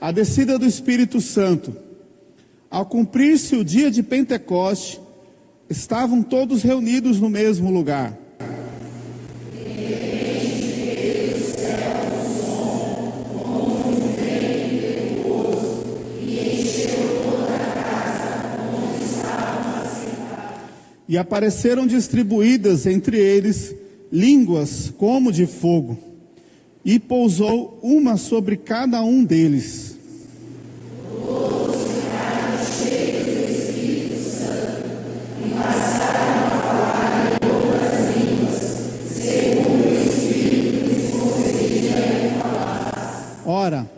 a descida do Espírito Santo. Ao cumprir-se o dia de Pentecoste, estavam todos reunidos no mesmo lugar. E apareceram distribuídas entre eles línguas como de fogo, e pousou uma sobre cada um deles. Todos ficaram cheios do Espírito Santo e passaram a falar em outras línguas, segundo o Espírito lhes concedia falar. Ora,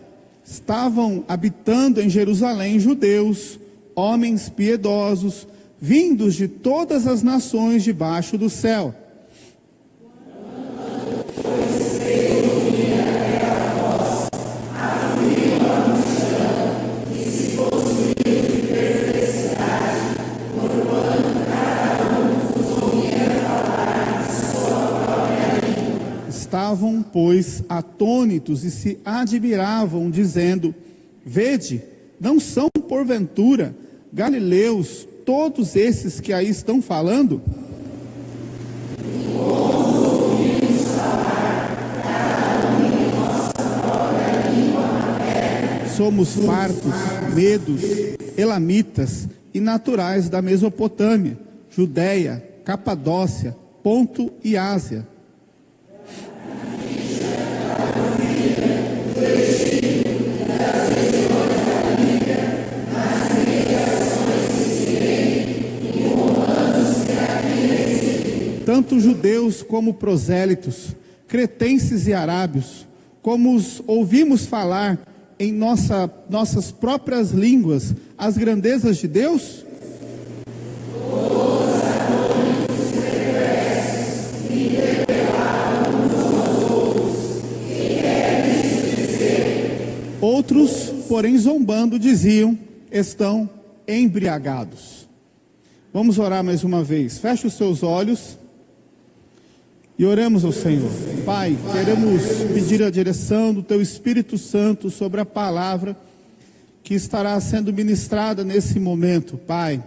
estavam habitando em Jerusalém judeus, homens piedosos, vindos de todas as nações debaixo do céu. Estavam, pois, atônitos e se admiravam, dizendo: Vede, não são porventura galileus todos esses que aí estão falando? Somos partos, medos, elamitas e naturais da Mesopotâmia, Judéia, Capadócia, Ponto e Ásia. Tanto judeus como prosélitos, cretenses e arábios, como os ouvimos falar em nossas próprias línguas as grandezas de Deus? Outros, porém, zombando, diziam: estão embriagados. Vamos orar mais uma vez. Feche os seus olhos e oremos ao Senhor. Pai, queremos pedir a direção do Teu Espírito Santo sobre a palavra que estará sendo ministrada nesse momento, Pai.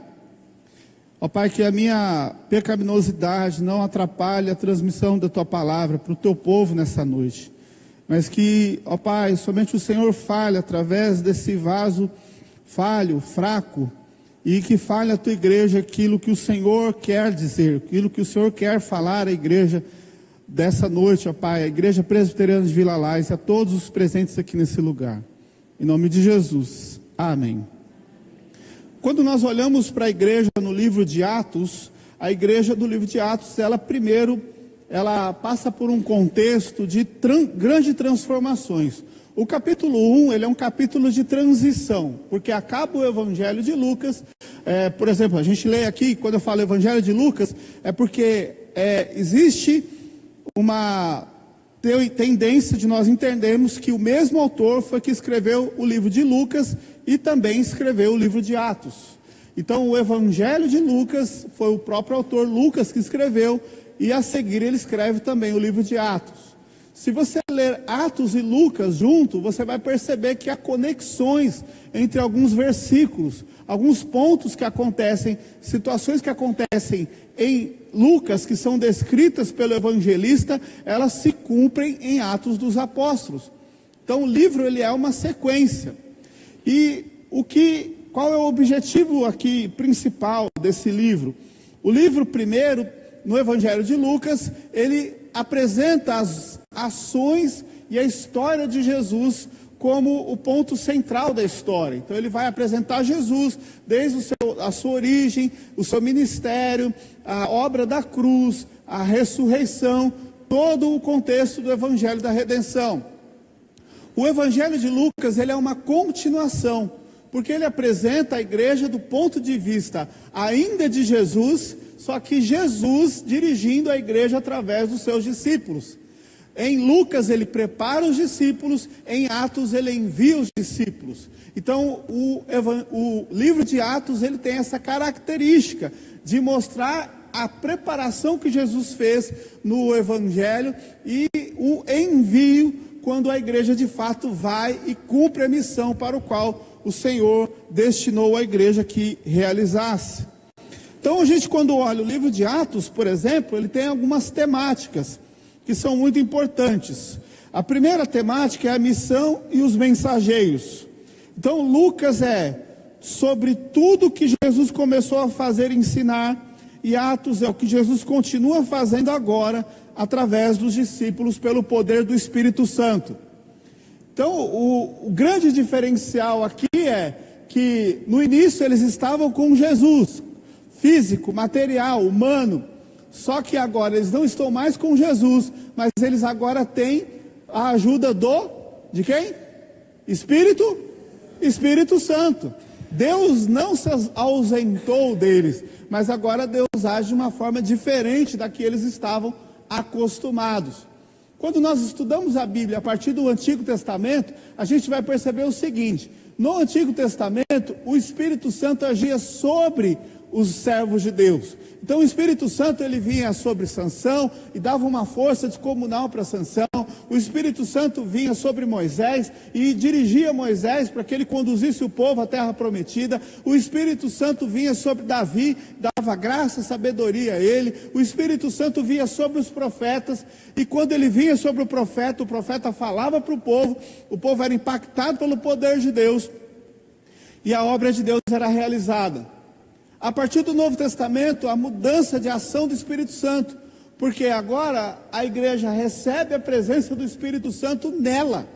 Ó Pai, que a minha pecaminosidade não atrapalhe a transmissão da Tua palavra para o Teu povo nessa noite. Mas que, ó Pai, somente o Senhor fale através desse vaso falho, fraco, e que fale a Tua igreja aquilo que o Senhor quer dizer, aquilo que o Senhor quer falar à igreja dessa noite, ó Pai, a Igreja Presbiteriana de Vila Lais, a todos os presentes aqui nesse lugar. Em nome de Jesus. Amém. Quando nós olhamos para a igreja no livro de Atos, a igreja do livro de Atos, ela passa por um contexto de grandes transformações. O capítulo 1, ele é um capítulo de transição, porque acaba o Evangelho de Lucas. Por exemplo, a gente lê aqui, quando eu falo Evangelho de Lucas, é porque existe uma tendência de nós entendermos que o mesmo autor foi que escreveu o livro de Lucas e também escreveu o livro de Atos. Então, o Evangelho de Lucas foi o próprio autor Lucas que escreveu, e a seguir ele escreve também o livro de Atos. Se você ler Atos e Lucas junto, você vai perceber que há conexões entre alguns versículos, alguns pontos que acontecem, situações que acontecem em Lucas, que são descritas pelo evangelista, elas se cumprem em Atos dos Apóstolos. Então o livro, ele é uma sequência. E qual é o objetivo aqui principal desse livro? O livro primeiro, no Evangelho de Lucas, ele apresenta as ações e a história de Jesus como o ponto central da história. Então ele vai apresentar Jesus desde a sua origem, o seu ministério, a obra da cruz, a ressurreição, todo o contexto do Evangelho da Redenção. O Evangelho de Lucas, ele é uma continuação, porque ele apresenta a igreja do ponto de vista ainda de Jesus, só que Jesus dirigindo a igreja através dos seus discípulos. Em Lucas ele prepara os discípulos, em Atos ele envia os discípulos. Então o livro de Atos, ele tem essa característica de mostrar a preparação que Jesus fez no Evangelho e o envio quando a igreja de fato vai e cumpre a missão para o qual o Senhor destinou a igreja que realizasse. Então a gente, quando olha o livro de Atos, por exemplo, ele tem algumas temáticas que são muito importantes. A primeira temática é a missão e os mensageiros. Então Lucas é sobre tudo que Jesus começou a fazer e ensinar, e Atos é o que Jesus continua fazendo agora, através dos discípulos, pelo poder do Espírito Santo. Então, o grande diferencial aqui é que no início eles estavam com Jesus, físico, material, humano, só que agora eles não estão mais com Jesus, mas eles agora têm a ajuda de quem? Espírito Santo. Deus não se ausentou deles, mas agora Deus age de uma forma diferente da que eles estavam acostumados. Quando nós estudamos a Bíblia a partir do Antigo Testamento, a gente vai perceber o seguinte: no Antigo Testamento, o Espírito Santo agia sobre os servos de Deus. Então o Espírito Santo, ele vinha sobre Sansão e dava uma força descomunal para Sansão. O Espírito Santo vinha sobre Moisés e dirigia Moisés para que ele conduzisse o povo à terra prometida. O Espírito Santo vinha sobre Davi, dava graça e sabedoria a ele. O Espírito Santo vinha sobre os profetas, e quando ele vinha sobre o profeta falava para o povo era impactado pelo poder de Deus, e a obra de Deus era realizada. A partir do Novo Testamento, a mudança de ação do Espírito Santo, porque agora a igreja recebe a presença do Espírito Santo nela.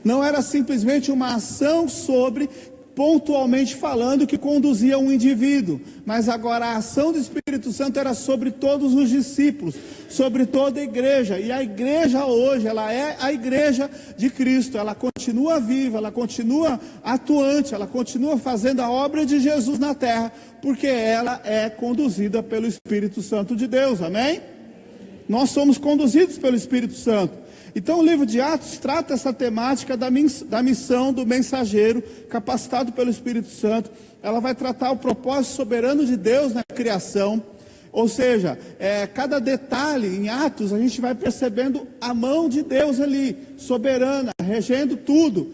Não era simplesmente uma ação sobre, pontualmente falando, que conduzia um indivíduo, mas agora a ação do Espírito Santo era sobre todos os discípulos, sobre toda a igreja. E a igreja hoje, ela é a igreja de Cristo, ela continua viva, ela continua atuante, ela continua fazendo a obra de Jesus na terra, porque ela é conduzida pelo Espírito Santo de Deus, amém? Nós somos conduzidos pelo Espírito Santo. Então o livro de Atos trata essa temática da missão do mensageiro, capacitado pelo Espírito Santo. Ela vai tratar o propósito soberano de Deus na criação, ou seja, cada detalhe em Atos, a gente vai percebendo a mão de Deus ali, soberana, regendo tudo.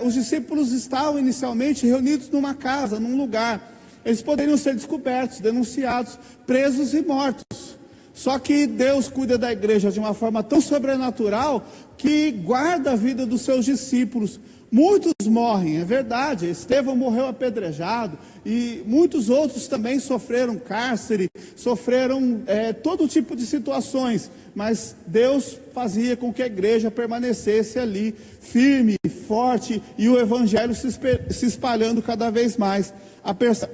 Os discípulos estavam inicialmente reunidos numa casa, num lugar. Eles poderiam ser descobertos, denunciados, presos e mortos. Só que Deus cuida da igreja de uma forma tão sobrenatural que guarda a vida dos seus discípulos. Muitos morrem, é verdade. Estevão morreu apedrejado e muitos outros também sofreram cárcere, sofreram todo tipo de situações. Mas Deus fazia com que a igreja permanecesse ali, firme, forte, e o evangelho se espalhando cada vez mais,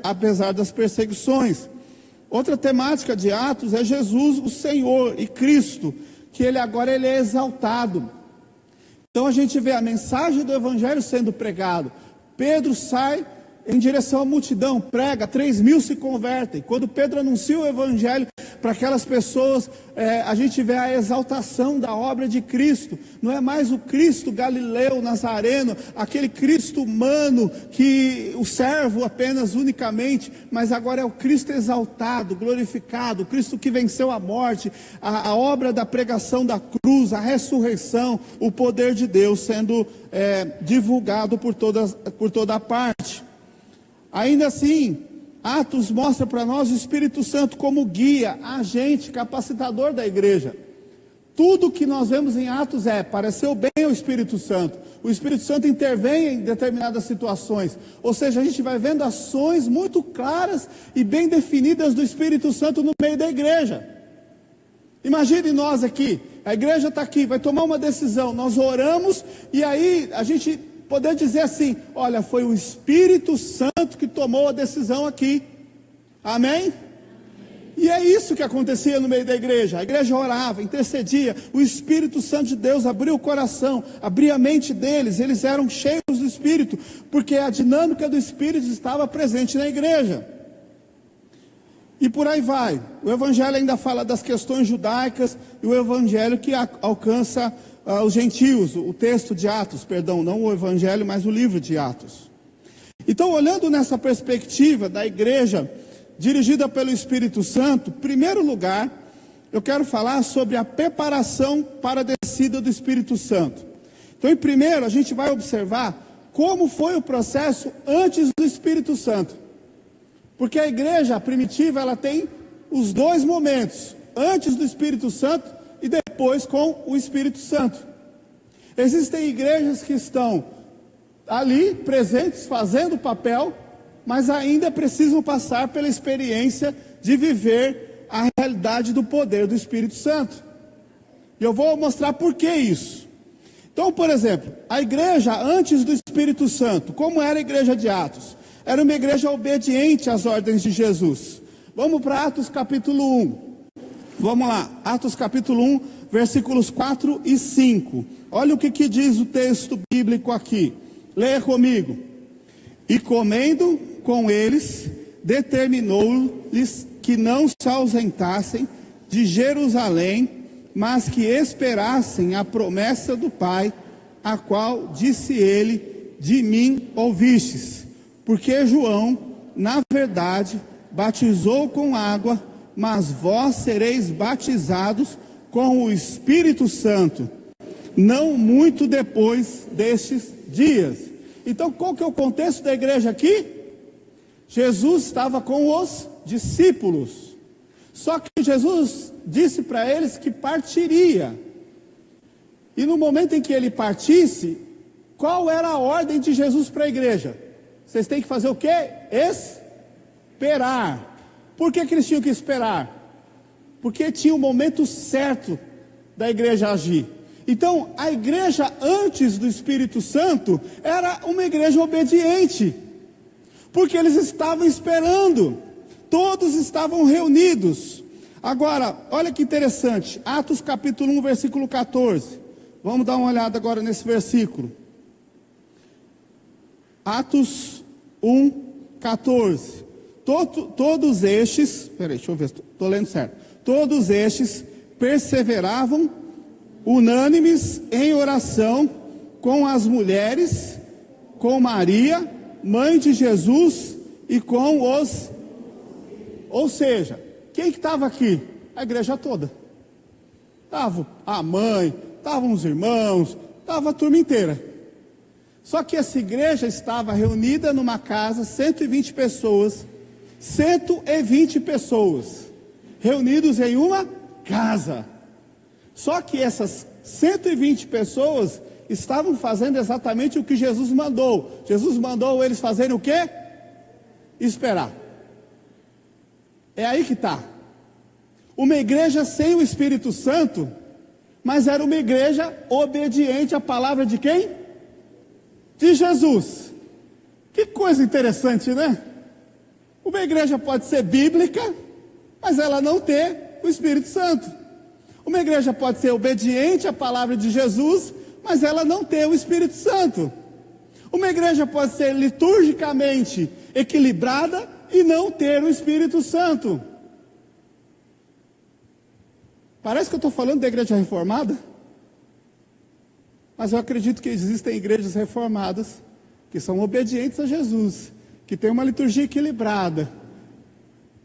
apesar das perseguições. Outra temática de Atos é Jesus, o Senhor e Cristo, que ele agora é exaltado. Então a gente vê a mensagem do evangelho sendo pregado. Pedro sai em direção à multidão, prega, 3.000 se convertem. Quando Pedro anuncia o evangelho para aquelas pessoas, a gente vê a exaltação da obra de Cristo. Não é mais o Cristo galileu, nazareno, aquele Cristo humano, que o servo apenas unicamente, mas agora é o Cristo exaltado, glorificado, o Cristo que venceu a morte, a obra da pregação da cruz, a ressurreição, o poder de Deus sendo divulgado por toda a parte. Ainda assim, Atos mostra para nós o Espírito Santo como guia, agente, capacitador da igreja. Tudo que nós vemos em Atos pareceu bem ao Espírito Santo. O Espírito Santo intervém em determinadas situações. Ou seja, a gente vai vendo ações muito claras e bem definidas do Espírito Santo no meio da igreja. Imagine nós aqui, a igreja está aqui, vai tomar uma decisão, nós oramos e aí a gente poder dizer assim: olha, foi o Espírito Santo que tomou a decisão aqui, amém? E é isso que acontecia no meio da igreja. A igreja orava, intercedia, o Espírito Santo de Deus abriu o coração, abria a mente deles, eles eram cheios do Espírito, porque a dinâmica do Espírito estava presente na igreja. E por aí vai. O evangelho ainda fala das questões judaicas, e o evangelho que alcança os gentios, o texto de Atos, não o evangelho, mas o livro de Atos. Então, olhando nessa perspectiva da igreja dirigida pelo Espírito Santo, em primeiro lugar, eu quero falar sobre a preparação para a descida do Espírito Santo. Então, em primeiro, a gente vai observar como foi o processo antes do Espírito Santo. Porque a igreja primitiva, ela tem os dois momentos, antes do Espírito Santo e depois com o Espírito Santo. Existem igrejas que estão ali, presentes, fazendo o papel, mas ainda precisam passar pela experiência de viver a realidade do poder do Espírito Santo. E eu vou mostrar por que isso. Então, por exemplo, a igreja antes do Espírito Santo, como era a igreja de Atos? Era uma igreja obediente às ordens de Jesus. Vamos para Atos capítulo 1. Vamos lá, Atos capítulo 1, versículos 4 e 5. Olha o que diz o texto bíblico aqui. Leia comigo. E comendo com eles, determinou-lhes que não se ausentassem de Jerusalém, mas que esperassem a promessa do Pai, a qual disse ele: de mim ouvistes. Porque João, na verdade, batizou com água, mas vós sereis batizados com o Espírito Santo, não muito depois destes dias. Então, qual que é o contexto da igreja aqui? Jesus estava com os discípulos. Só que Jesus disse para eles que partiria. E no momento em que ele partisse, qual era a ordem de Jesus para a igreja? Vocês têm que fazer o quê? Esperar. Por que eles tinham que esperar? Porque tinha o momento certo da igreja agir. Então, a igreja antes do Espírito Santo era uma igreja obediente, porque eles estavam esperando, todos estavam reunidos. Agora, olha que interessante, Atos capítulo 1, versículo 14. Vamos dar uma olhada agora nesse versículo. Atos 1, 14. Todos estes, peraí, deixa eu ver se estou lendo certo. Todos estes perseveravam unânimes em oração com as mulheres, com Maria, mãe de Jesus, e com os... Ou seja, quem que estava aqui? A igreja toda. Estava a mãe, estavam os irmãos, estava a turma inteira. Só que essa igreja estava reunida numa casa, 120 pessoas, 120 pessoas, reunidos em uma casa. Só que essas 120 pessoas estavam fazendo exatamente o que Jesus mandou. Jesus mandou eles fazerem o quê? Esperar. É aí que está. Uma igreja sem o Espírito Santo, mas era uma igreja obediente à palavra de quem? De Jesus. Que coisa interessante, né? Uma igreja pode ser bíblica, mas ela não ter o Espírito Santo. Uma igreja pode ser obediente à palavra de Jesus, mas ela não ter o Espírito Santo. Uma igreja pode ser liturgicamente equilibrada e não ter o Espírito Santo. Parece que eu estou falando da igreja reformada, mas eu acredito que existem igrejas reformadas que são obedientes a Jesus, que têm uma liturgia equilibrada,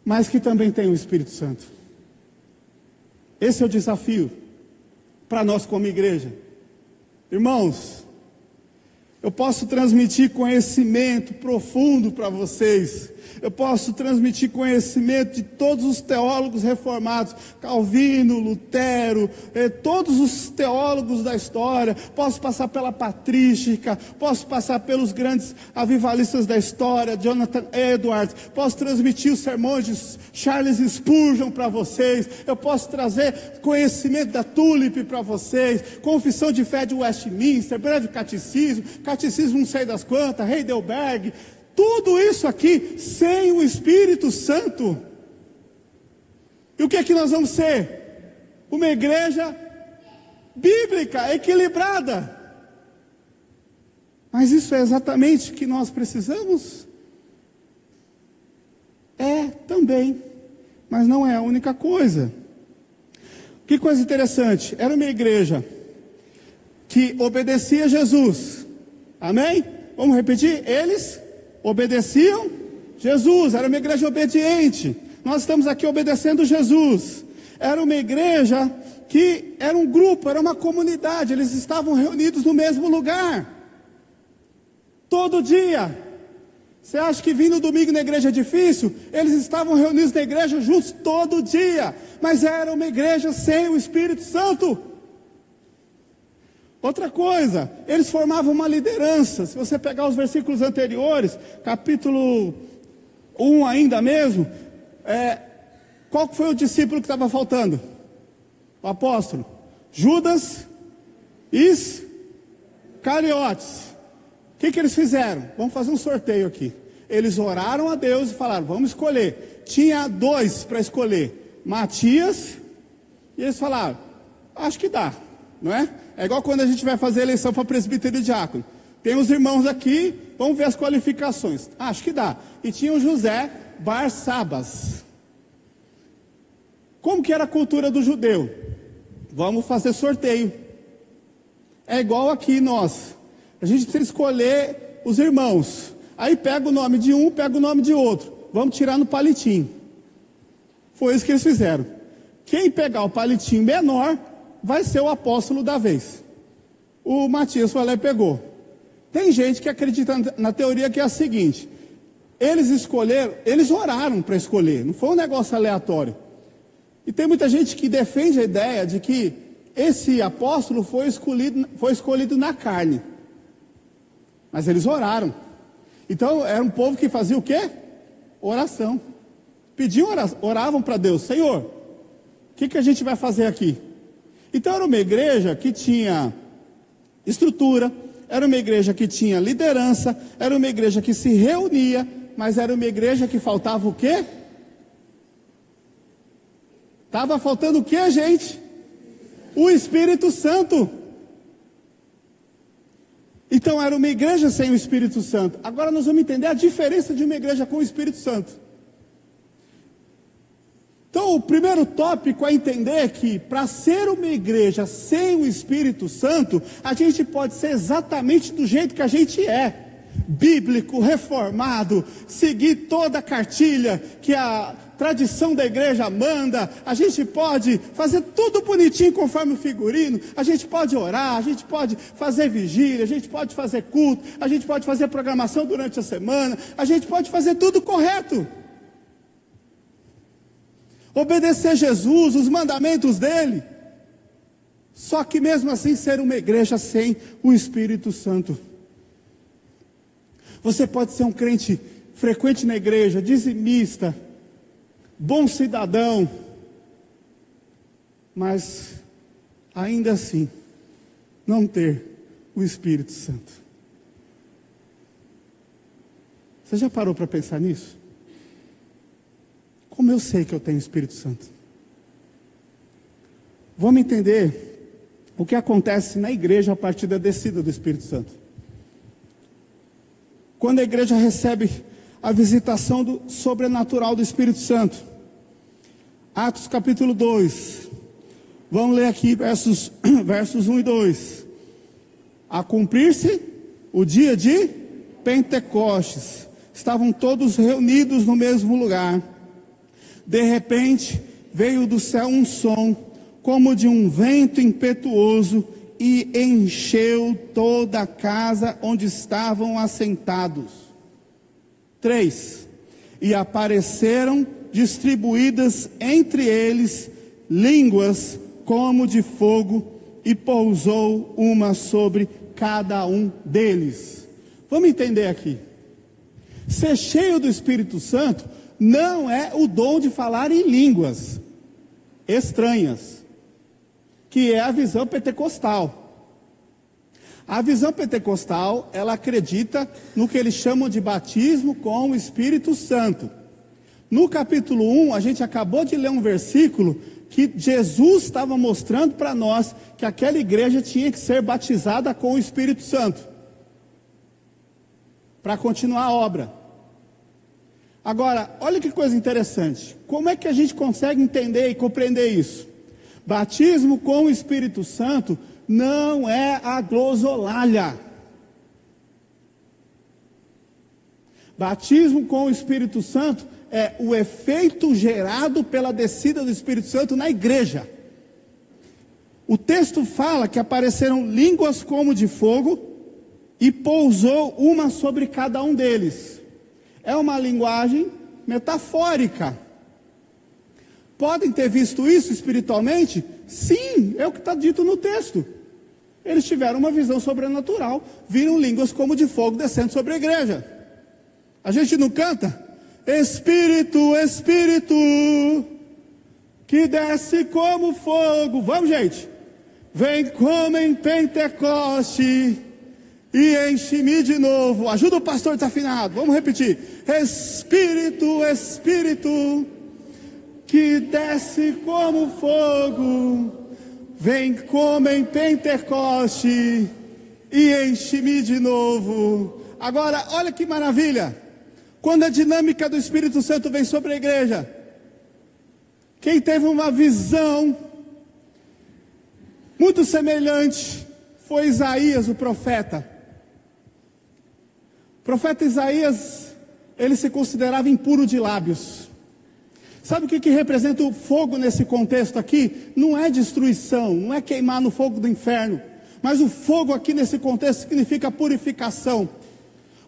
mas que também têm o Espírito Santo. Esse é o desafio para nós como igreja. Irmãos, eu posso transmitir conhecimento profundo para vocês. Eu posso transmitir conhecimento de todos os teólogos reformados, Calvino, Lutero, todos os teólogos da história. Posso passar pela patrística, posso passar pelos grandes avivalistas da história, Jonathan Edwards. Posso transmitir os sermões de Charles Spurgeon para vocês. Eu posso trazer conhecimento da Tulip para vocês, Confissão de Fé de Westminster, Breve Catecismo, Catecismo não sei das quantas, Heidelberg. Tudo isso aqui sem o Espírito Santo. E o que é que nós vamos ser? Uma igreja bíblica, equilibrada. Mas isso é exatamente o que nós precisamos? É também, mas não é a única coisa. Que coisa interessante, era uma igreja que obedecia a Jesus. Amém? Vamos repetir? Eles obedeciam Jesus, era uma igreja obediente. Nós estamos aqui obedecendo Jesus. Era uma igreja que era um grupo, era uma comunidade, eles estavam reunidos no mesmo lugar, todo dia. Você acha que vir no domingo na igreja é difícil? Eles estavam reunidos na igreja juntos todo dia, mas era uma igreja sem o Espírito Santo. Outra coisa, eles formavam uma liderança. Se você pegar os versículos anteriores, capítulo 1 ainda mesmo, qual foi o discípulo que estava faltando? O apóstolo Judas Iscariotes. O que eles fizeram? Vamos fazer um sorteio aqui. Eles oraram a Deus e falaram, vamos escolher. Tinha 2 para escolher, Matias, e eles falaram, acho que dá, não é? É igual quando a gente vai fazer eleição para presbítero e diácono. Tem os irmãos aqui, vamos ver as qualificações. Acho que dá. E tinha o José Barsabas. Como que era a cultura do judeu? Vamos fazer sorteio. É igual aqui nós. A gente precisa escolher os irmãos. Aí pega o nome de um, pega o nome de outro. Vamos tirar no palitinho. Foi isso que eles fizeram. Quem pegar o palitinho menor vai ser o apóstolo da vez. O Matias foi lá e pegou. Tem gente que acredita na teoria que é a seguinte: eles escolheram, eles oraram para escolher, não foi um negócio aleatório. E tem muita gente que defende a ideia de que esse apóstolo foi escolhido na carne. Mas eles oraram. Então era um povo que fazia o quê? Oração. Pediam oravam para Deus, Senhor, o que a gente vai fazer aqui? Então era uma igreja que tinha estrutura, era uma igreja que tinha liderança, era uma igreja que se reunia, mas era uma igreja que faltava o quê? Estava faltando o quê, gente? O Espírito Santo. Então era uma igreja sem o Espírito Santo. Agora nós vamos entender a diferença de uma igreja com o Espírito Santo. Então o primeiro tópico é entender que para ser uma igreja sem o Espírito Santo, a gente pode ser exatamente do jeito que a gente é. Bíblico, reformado, seguir toda a cartilha que a tradição da igreja manda, a gente pode fazer tudo bonitinho conforme o figurino, a gente pode orar, a gente pode fazer vigília, a gente pode fazer culto, a gente pode fazer programação durante a semana, a gente pode fazer tudo correto, obedecer Jesus, os mandamentos dele, só que mesmo assim ser uma igreja sem o Espírito Santo. Você pode ser um crente frequente na igreja, dizimista, bom cidadão, mas ainda assim não ter o Espírito Santo. Você já parou para pensar nisso? Como eu sei que eu tenho o Espírito Santo? Vamos entender o que acontece na igreja a partir da descida do Espírito Santo. Quando a igreja recebe a visitação do sobrenatural do Espírito Santo. Atos capítulo 2. Vamos ler aqui versos 1 e 2. A cumprir-se o dia de Pentecostes. Estavam todos reunidos no mesmo lugar. De repente, veio do céu um som, como de um vento impetuoso, e encheu toda a casa onde estavam assentados. 3. E apareceram distribuídas entre eles línguas como de fogo, e pousou uma sobre cada um deles. Vamos entender aqui. Ser cheio do Espírito Santo não é o dom de falar em línguas estranhas, que é a visão pentecostal. A visão pentecostal, ela acredita no que eles chamam de batismo com o Espírito Santo. No capítulo 1, a gente acabou de ler um versículo que Jesus estava mostrando para nós que aquela igreja tinha que ser batizada com o Espírito Santo, para continuar a obra. Agora, olha que coisa interessante. Como é que a gente consegue entender e compreender isso? Batismo com o Espírito Santo não é a glosolália. Batismo com o Espírito Santo é o efeito gerado pela descida do Espírito Santo na igreja. O texto fala que apareceram línguas como de fogo e pousou uma sobre cada um deles. É uma linguagem metafórica. Podem ter visto isso espiritualmente? Sim, é o que está dito no texto. Eles tiveram uma visão sobrenatural, viram línguas como de fogo descendo sobre a igreja. A gente não canta? Espírito, Espírito, que desce como fogo. Vamos, gente. Vem como em Pentecoste e enche-me de novo. Ajuda o pastor desafinado. Vamos repetir. Espírito, Espírito, que desce como fogo. Vem como em Pentecoste e enche-me de novo. Agora, olha que maravilha. Quando a dinâmica do Espírito Santo vem sobre a igreja, quem teve uma visão muito semelhante foi Isaías, o profeta. O profeta Isaías, ele se considerava impuro de lábios. Sabe o que representa o fogo nesse contexto aqui? Não é destruição, não é queimar no fogo do inferno. Mas o fogo aqui nesse contexto significa purificação.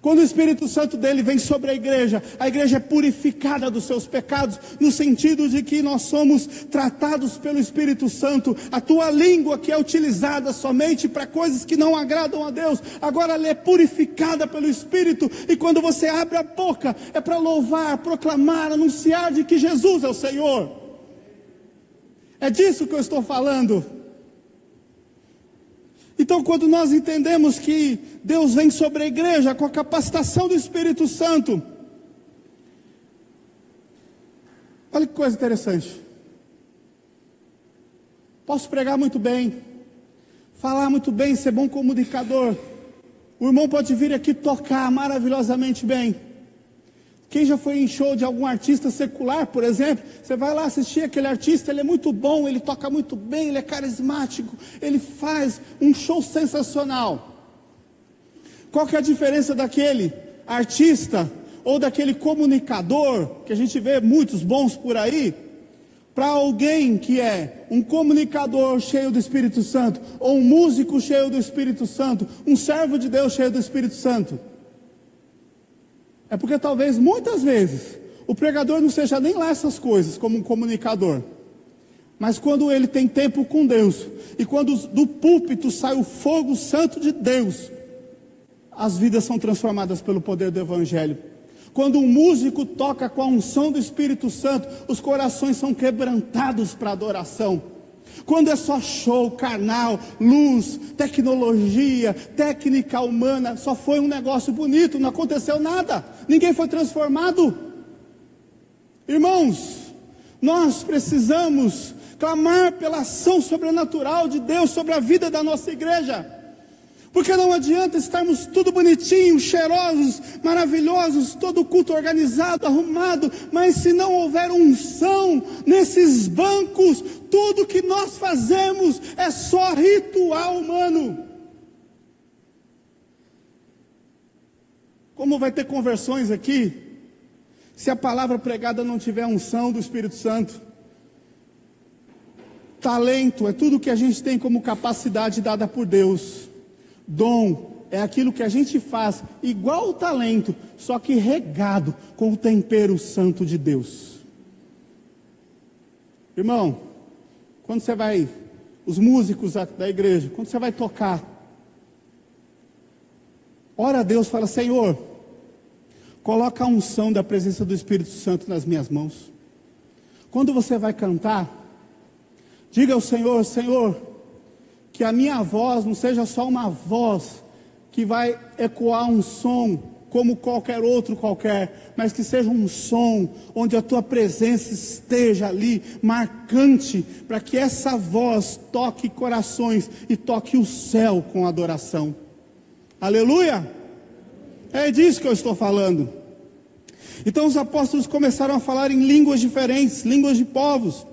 Quando o Espírito Santo dele vem sobre a igreja é purificada dos seus pecados, no sentido de que nós somos tratados pelo Espírito Santo. A tua língua, que é utilizada somente para coisas que não agradam a Deus, agora ela é purificada pelo Espírito, e quando você abre a boca, é para louvar, proclamar, anunciar de que Jesus é o Senhor. É disso que eu estou falando. Então, quando nós entendemos que Deus vem sobre a igreja com a capacitação do Espírito Santo, olha que coisa interessante. Posso pregar muito bem, falar muito bem, ser bom comunicador. O irmão pode vir aqui tocar maravilhosamente bem. Quem já foi em show de algum artista secular, por exemplo, você vai lá assistir aquele artista, ele é muito bom, ele toca muito bem, ele é carismático, ele faz um show sensacional. Qual que é a diferença daquele artista ou daquele comunicador, que a gente vê muitos bons por aí, para alguém que é um comunicador cheio do Espírito Santo, ou um músico cheio do Espírito Santo, um servo de Deus cheio do Espírito Santo? É porque talvez muitas vezes o pregador não seja nem lá essas coisas como um comunicador, mas quando ele tem tempo com Deus, e quando do púlpito sai o fogo santo de Deus, as vidas são transformadas pelo poder do Evangelho. Quando um músico toca com a unção do Espírito Santo, os corações são quebrantados para adoração. Quando é só show, carnal, luz, tecnologia, técnica humana, só foi um negócio bonito, não aconteceu nada, ninguém foi transformado. Irmãos, nós precisamos clamar pela ação sobrenatural de Deus sobre a vida da nossa igreja, porque não adianta estarmos tudo bonitinho, cheirosos, maravilhosos, todo culto organizado, arrumado, mas se não houver unção nesses bancos, tudo que nós fazemos é só ritual humano. Como vai ter conversões aqui, se a palavra pregada não tiver unção do Espírito Santo? Talento é tudo que a gente tem como capacidade dada por Deus. Dom é aquilo que a gente faz igual o talento, só que regado com o tempero santo de Deus. Irmão, quando você vai, os músicos da igreja, quando você vai tocar, ora a Deus, fala: Senhor, coloca a unção da presença do Espírito Santo nas minhas mãos. Quando você vai cantar, diga ao Senhor: Senhor, que a minha voz não seja só uma voz que vai ecoar um som como qualquer outro qualquer, mas que seja um som onde a tua presença esteja ali, marcante, para que essa voz toque corações e toque o céu com adoração. Aleluia! É disso que eu estou falando. Então os apóstolos começaram a falar em línguas diferentes, línguas de povos.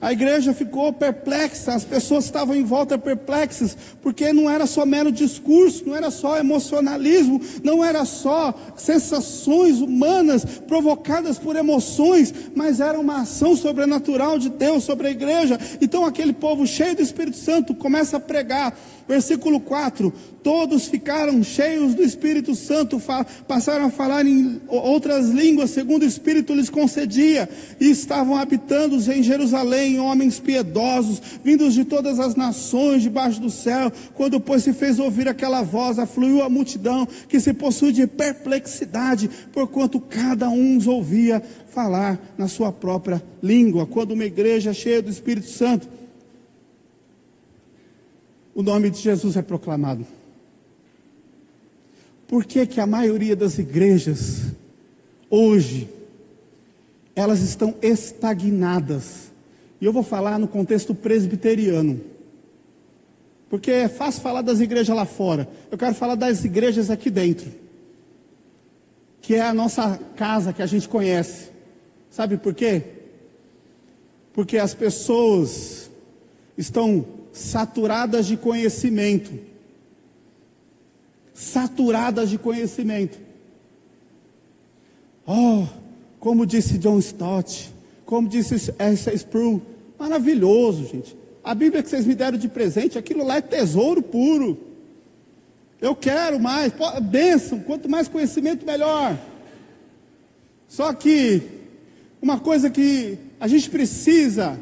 A igreja ficou perplexa, as pessoas estavam em volta perplexas, porque não era só mero discurso, não era só emocionalismo, não era só sensações humanas provocadas por emoções, mas era uma ação sobrenatural de Deus sobre a igreja. Então aquele povo cheio do Espírito Santo começa a pregar. Versículo 4, todos ficaram cheios do Espírito Santo, passaram a falar em outras línguas, segundo o Espírito lhes concedia, e estavam habitando em Jerusalém, homens piedosos, vindos de todas as nações debaixo do céu. Quando pois se fez ouvir aquela voz, afluiu a multidão, que se possui de perplexidade, porquanto cada um os ouvia falar na sua própria língua. Quando uma igreja cheia do Espírito Santo, o nome de Jesus é proclamado. Por que que a maioria das igrejas, hoje, elas estão estagnadas? E eu vou falar no contexto presbiteriano, porque é fácil falar das igrejas lá fora. Eu quero falar das igrejas aqui dentro, que é a nossa casa que a gente conhece. Sabe por quê? Porque as pessoas estão saturadas de conhecimento. Saturadas de conhecimento. Oh, como disse John Stott, como disse S.A. Sproul, maravilhoso, gente. A Bíblia que vocês me deram de presente, aquilo lá é tesouro puro. Eu quero mais, bênção, quanto mais conhecimento melhor. Só que uma coisa que a gente precisa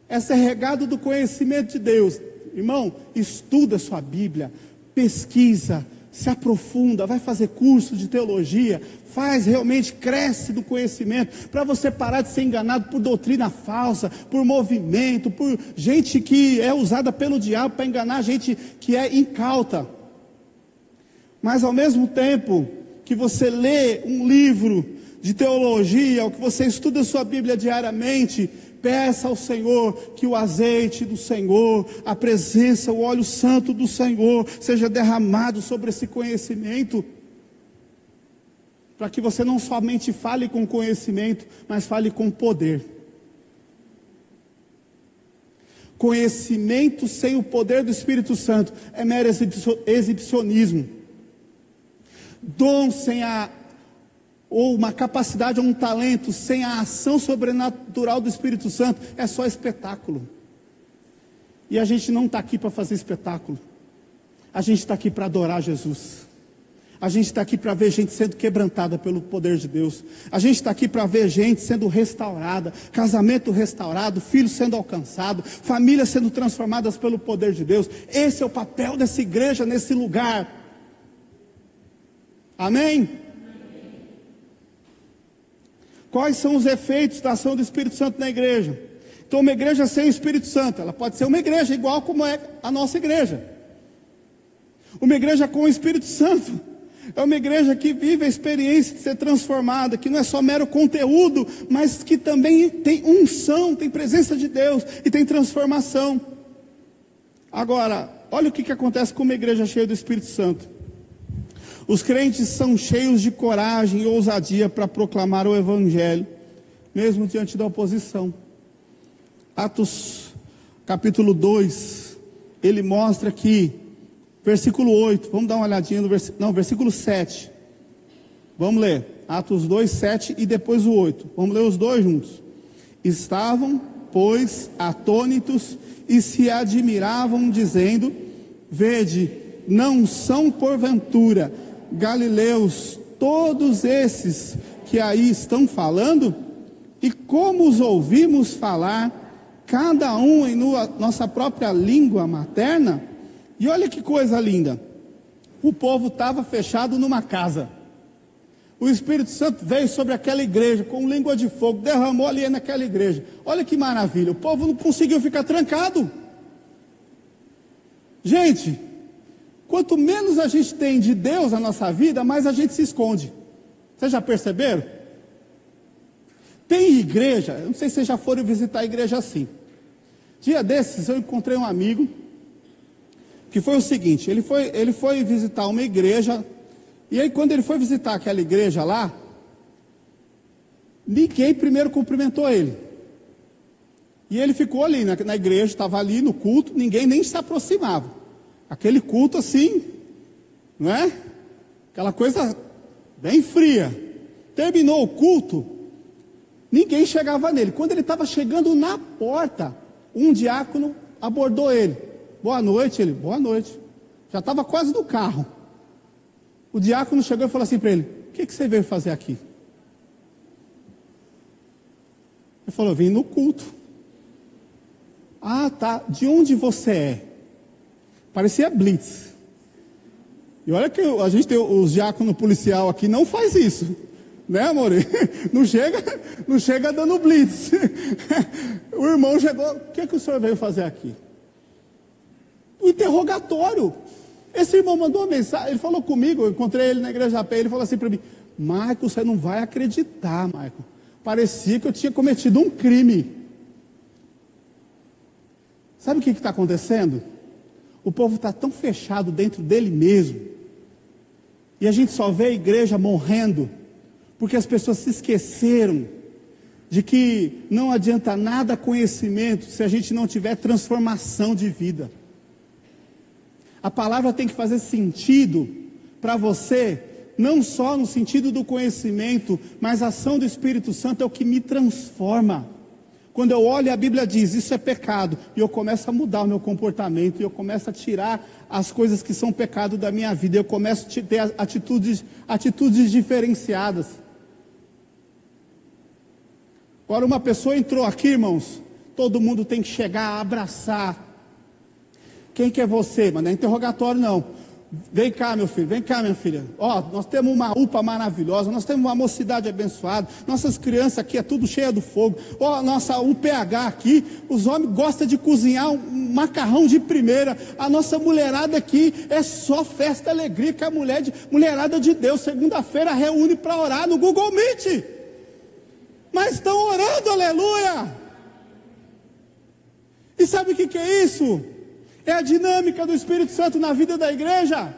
é ser regado do conhecimento de Deus. Irmão, estuda a sua Bíblia, pesquisa, se aprofunda, vai fazer curso de teologia, realmente cresce do conhecimento, para você parar de ser enganado por doutrina falsa, por movimento, por gente que é usada pelo diabo para enganar gente que é incauta. Mas ao mesmo tempo que você lê um livro de teologia, ou que você estuda a sua Bíblia diariamente, peça ao Senhor que o azeite do Senhor, a presença, o óleo santo do Senhor seja derramado sobre esse conhecimento, para que você não somente fale com conhecimento, mas fale com poder. Conhecimento sem o poder do Espírito Santo é mero exibicionismo. Dom sem ou uma capacidade ou um talento sem a ação sobrenatural do Espírito Santo é só espetáculo. E a gente não está aqui para fazer espetáculo. A gente está aqui para adorar Jesus. A gente está aqui para ver gente sendo quebrantada pelo poder de Deus. A gente está aqui para ver gente sendo restaurada, casamento restaurado, filhos sendo alcançados, famílias sendo transformadas pelo poder de Deus. Esse é o papel dessa igreja nesse lugar. Amém? Quais são os efeitos da ação do Espírito Santo na igreja? Então, uma igreja sem o Espírito Santo, ela pode ser uma igreja igual como é a nossa igreja. Uma igreja com o Espírito Santo é uma igreja que vive a experiência de ser transformada, que não é só mero conteúdo, mas que também tem unção, tem presença de Deus e tem transformação. Agora, olha o que acontece com uma igreja cheia do Espírito Santo. Os crentes são cheios de coragem e ousadia para proclamar o Evangelho, mesmo diante da oposição. Atos capítulo 2, ele mostra que, versículo 8, vamos dar uma olhadinha no versículo 7. Vamos ler, Atos 2, 7 e depois o 8. Vamos ler os dois juntos. Estavam, pois, atônitos e se admiravam, dizendo: vede, não são porventura galileus todos esses que aí estão falando? E como os ouvimos falar, cada um em nossa própria língua materna? E olha que coisa linda, o povo estava fechado numa casa, o Espírito Santo veio sobre aquela igreja com língua de fogo, derramou ali naquela igreja. Olha que maravilha, o povo não conseguiu ficar trancado. Gente, quanto menos a gente tem de Deus na nossa vida, mais a gente se esconde. Vocês já perceberam? Tem igreja, eu não sei se vocês já foram visitar a igreja assim. Dia desses eu encontrei um amigo, que foi o seguinte, ele foi visitar uma igreja, e aí quando ele foi visitar aquela igreja lá, ninguém primeiro cumprimentou ele. E ele ficou ali na igreja, estava ali no culto, ninguém nem se aproximava. Aquele culto assim, não é? Aquela coisa bem fria. Terminou o culto, ninguém chegava nele. Quando ele estava chegando na porta, um diácono abordou ele. Boa noite, ele, boa noite. Já estava quase no carro. O diácono chegou e falou assim para ele: o que você veio fazer aqui? Ele falou: vim no culto. Ah, tá. De onde você é? Parecia blitz. E olha que a gente tem os diáconos policial aqui, não faz isso. Né, amor? Não chega dando blitz. O irmão chegou: o que o senhor veio fazer aqui? O interrogatório. Esse irmão mandou uma mensagem, ele falou comigo, eu encontrei ele na igreja da Pé, ele falou assim para mim: Marco, você não vai acreditar, Marco. Parecia que eu tinha cometido um crime. Sabe o que está acontecendo? O povo está tão fechado dentro dele mesmo. E a gente só vê a igreja morrendo, porque as pessoas se esqueceram de que não adianta nada conhecimento se a gente não tiver transformação de vida. A palavra tem que fazer sentido para você, não só no sentido do conhecimento, mas a ação do Espírito Santo é o que me transforma. Quando eu olho, a Bíblia diz: isso é pecado, e eu começo a mudar o meu comportamento, e eu começo a tirar as coisas que são pecado da minha vida, eu começo a ter atitudes diferenciadas. Agora, uma pessoa entrou aqui, irmãos, todo mundo tem que chegar a abraçar. Quem que é você? Mas não é interrogatório não. Vem cá, meu filho, vem cá, minha filha. Ó, nós temos uma UPA maravilhosa, nós temos uma mocidade abençoada, nossas crianças aqui é tudo cheia do fogo. Ó, nossa UPH aqui, os homens gostam de cozinhar um macarrão de primeira. A nossa mulherada aqui é só festa, alegria, que a mulherada de Deus, segunda-feira reúne para orar no Google Meet. Mas estão orando, aleluia. E sabe o que é isso? É a dinâmica do Espírito Santo na vida da igreja.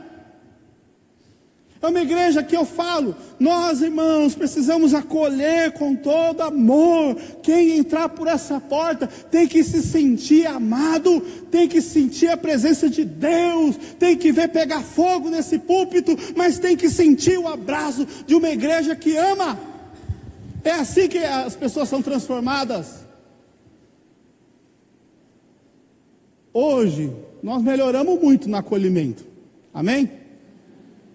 É uma igreja que eu falo: nós, irmãos, precisamos acolher com todo amor. Quem entrar por essa porta tem que se sentir amado, tem que sentir a presença de Deus, tem que ver pegar fogo nesse púlpito, mas tem que sentir o abraço de uma igreja que ama. É assim que as pessoas são transformadas. Hoje, nós melhoramos muito no acolhimento, amém?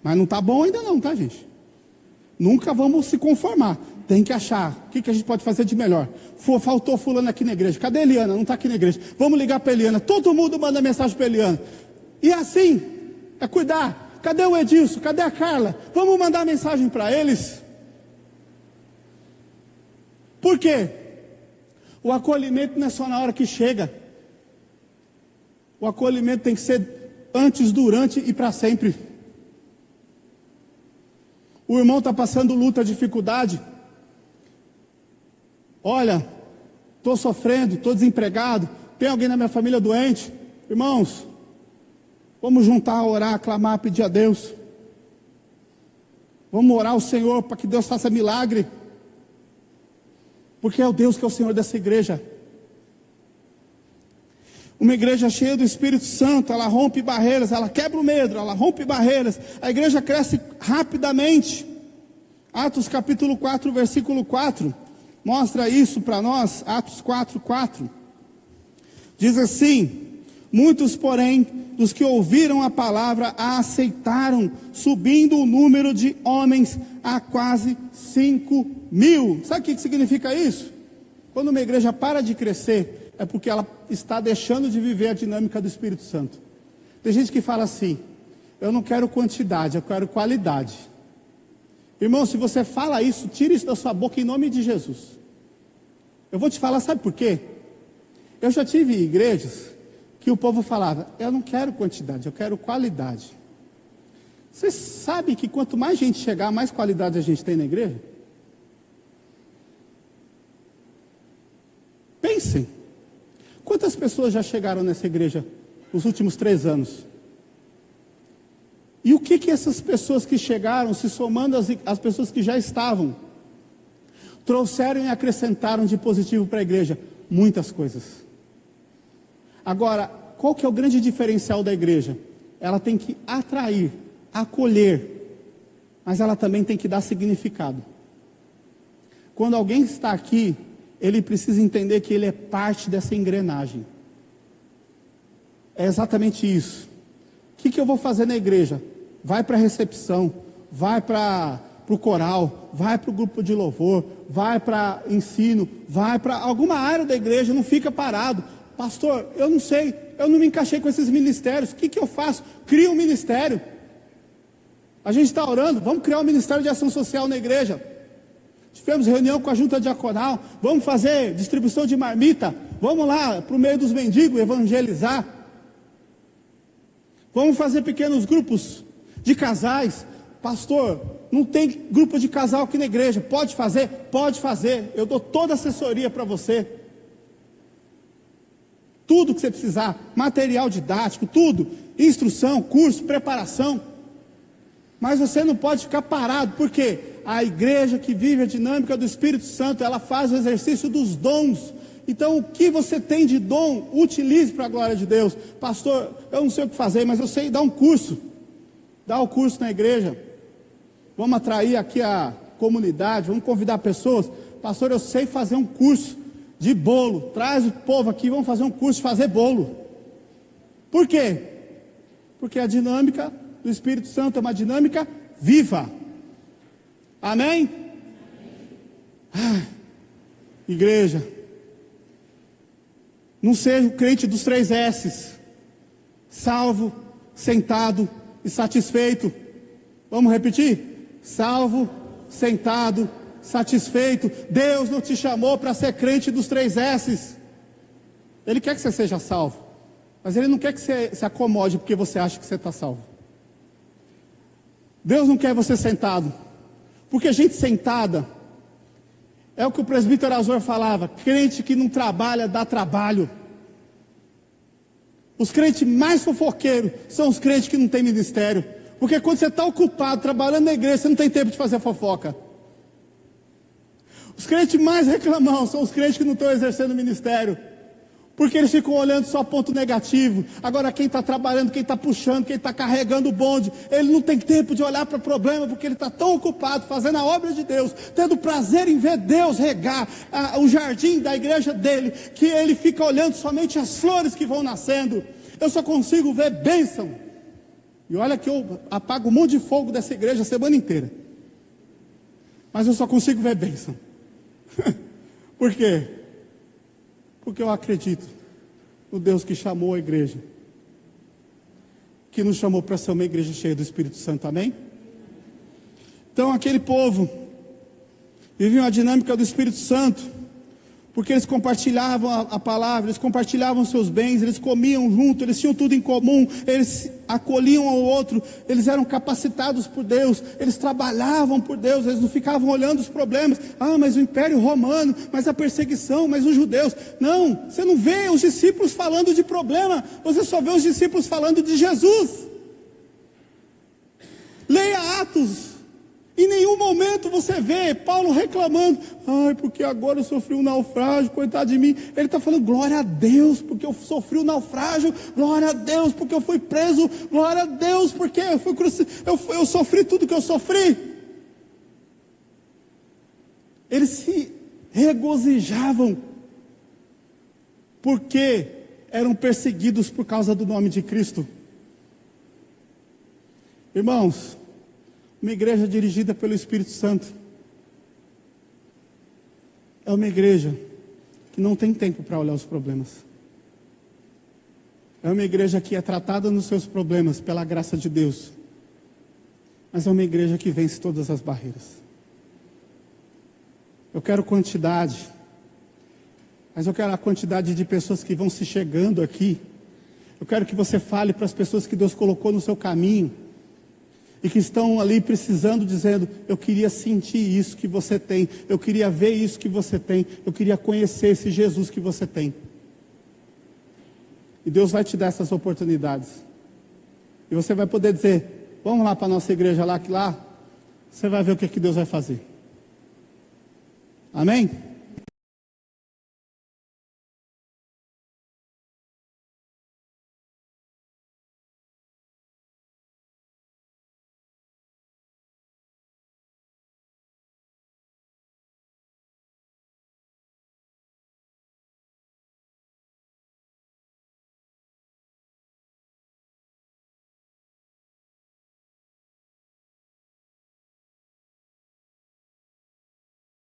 Mas não está bom ainda não, tá, gente? Nunca vamos se conformar, tem que achar, o que a gente pode fazer de melhor? Faltou fulano aqui na igreja, cadê a Eliana? Não está aqui na igreja, vamos ligar para a Eliana, todo mundo manda mensagem para a Eliana, e assim, é cuidar. Cadê o Edilson? Cadê a Carla? Vamos mandar mensagem para eles. Por quê? O acolhimento não é só na hora que chega. O acolhimento tem que ser antes, durante e para sempre. O irmão está passando luta, dificuldade. Olha, estou sofrendo, estou desempregado, tem alguém na minha família doente. Irmãos, vamos juntar, orar, clamar, pedir a Deus. Vamos orar ao Senhor para que Deus faça milagre. Porque é o Deus que é o Senhor dessa igreja. Uma igreja cheia do Espírito Santo, ela rompe barreiras, ela quebra o medo, ela rompe barreiras. A igreja cresce rapidamente. Atos capítulo 4, versículo 4, mostra isso para nós. Atos 4, 4. Diz assim: muitos, porém, dos que ouviram a palavra, a aceitaram, subindo o número de homens a quase 5.000. Sabe o que significa isso? Quando uma igreja para de crescer, é porque ela está deixando de viver a dinâmica do Espírito Santo. Tem gente que fala assim: eu não quero quantidade, eu quero qualidade. Irmão, se você fala isso, tira isso da sua boca em nome de Jesus. Eu vou te falar, sabe por quê? Eu já tive igrejas que o povo falava: eu não quero quantidade, eu quero qualidade. Você sabe que quanto mais gente chegar, mais qualidade a gente tem na igreja? Pensem. Quantas pessoas já chegaram nessa igreja nos últimos 3 anos? E o que essas pessoas que chegaram, se somando às pessoas que já estavam, trouxeram e acrescentaram de positivo para a igreja? muitas coisas. Agora, qual que é o grande diferencial da igreja? Ela tem que atrair, acolher, mas ela também tem que dar significado. Quando alguém está aqui, ele precisa entender que ele é parte dessa engrenagem. É exatamente isso. O que eu vou fazer na igreja? Vai para a recepção, vai para o coral, vai para o grupo de louvor, vai para ensino, vai para alguma área da igreja, não fica parado. Pastor, eu não sei, eu não me encaixei com esses ministérios, o que eu faço? Cria um ministério. A gente está orando, vamos criar um ministério de ação social na igreja. Tivemos reunião com a junta diaconal, vamos fazer distribuição de marmita, vamos lá para o meio dos mendigos evangelizar. Vamos fazer pequenos grupos de casais. Pastor, não tem grupo de casal aqui na igreja, pode fazer? Pode fazer, eu dou toda a assessoria para você. Tudo que você precisar, material didático, tudo, instrução, curso, preparação. Mas você não pode ficar parado, porque a igreja que vive a dinâmica do Espírito Santo, ela faz o exercício dos dons. Então, o que você tem de dom, utilize para a glória de Deus. Pastor, eu não sei o que fazer, mas eu sei dar um curso. Dá o curso na igreja. Vamos atrair aqui a comunidade, vamos convidar pessoas. Pastor, eu sei fazer um curso de bolo. Traz o povo aqui, vamos fazer um curso de fazer bolo. Por quê? Porque a dinâmica do Espírito Santo é uma dinâmica viva. Amém? Igreja, não seja o crente dos 3 S's: salvo, sentado e satisfeito. Vamos repetir? Salvo, sentado, satisfeito. Deus não te chamou para ser crente dos 3 S's. Ele quer que você seja salvo, mas Ele não quer que você se acomode porque você acha que você está salvo. Deus não quer você sentado, porque gente sentada é o que o presbítero Azor falava: crente que não trabalha dá trabalho. Os crentes mais fofoqueiros são os crentes que não têm ministério, porque quando você está ocupado trabalhando na igreja, você não tem tempo de fazer fofoca. Os crentes mais reclamão são os crentes que não estão exercendo ministério, porque eles ficam olhando só ponto negativo. Agora quem está trabalhando, quem está puxando, quem está carregando o bonde, ele não tem tempo de olhar para o problema, porque ele está tão ocupado fazendo a obra de Deus, tendo prazer em ver Deus regar o jardim da igreja dele, que ele fica olhando somente as flores que vão nascendo. Eu só consigo ver bênção. E olha que eu apago um monte de fogo dessa igreja a semana inteira, mas eu só consigo ver bênção. Por quê? Porque eu acredito no Deus que chamou a igreja, que nos chamou para ser uma igreja cheia do Espírito Santo, amém? Então aquele povo vivia uma dinâmica do Espírito Santo, porque eles compartilhavam a palavra, eles compartilhavam seus bens, eles comiam junto, eles tinham tudo em comum, eles acolhiam ao outro, eles eram capacitados por Deus, eles trabalhavam por Deus, eles não ficavam olhando os problemas. Mas o Império Romano, mas a perseguição, mas os judeus. Não, você não vê os discípulos falando de problema, você só vê os discípulos falando de Jesus. Leia Atos. Em nenhum momento você vê Paulo reclamando: porque agora eu sofri um naufrágio, coitado de mim. Ele está falando: glória a Deus, porque eu sofri um naufrágio. Glória a Deus, porque eu fui preso. Glória a Deus, porque eu sofri tudo que eu sofri. Eles se regozijavam, porque eram perseguidos por causa do nome de Cristo. Irmãos, uma igreja dirigida pelo Espírito Santo é uma igreja que não tem tempo para olhar os problemas. É uma igreja que é tratada nos seus problemas pela graça de Deus, mas é uma igreja que vence todas as barreiras. Eu quero quantidade, mas eu quero a quantidade de pessoas que vão se chegando aqui. Eu quero que você fale para as pessoas que Deus colocou no seu caminho e que estão ali precisando, dizendo: eu queria sentir isso que você tem, eu queria ver isso que você tem, eu queria conhecer esse Jesus que você tem. E Deus vai te dar essas oportunidades, e você vai poder dizer: vamos lá para a nossa igreja lá, que lá você vai ver o que Deus vai fazer. Amém?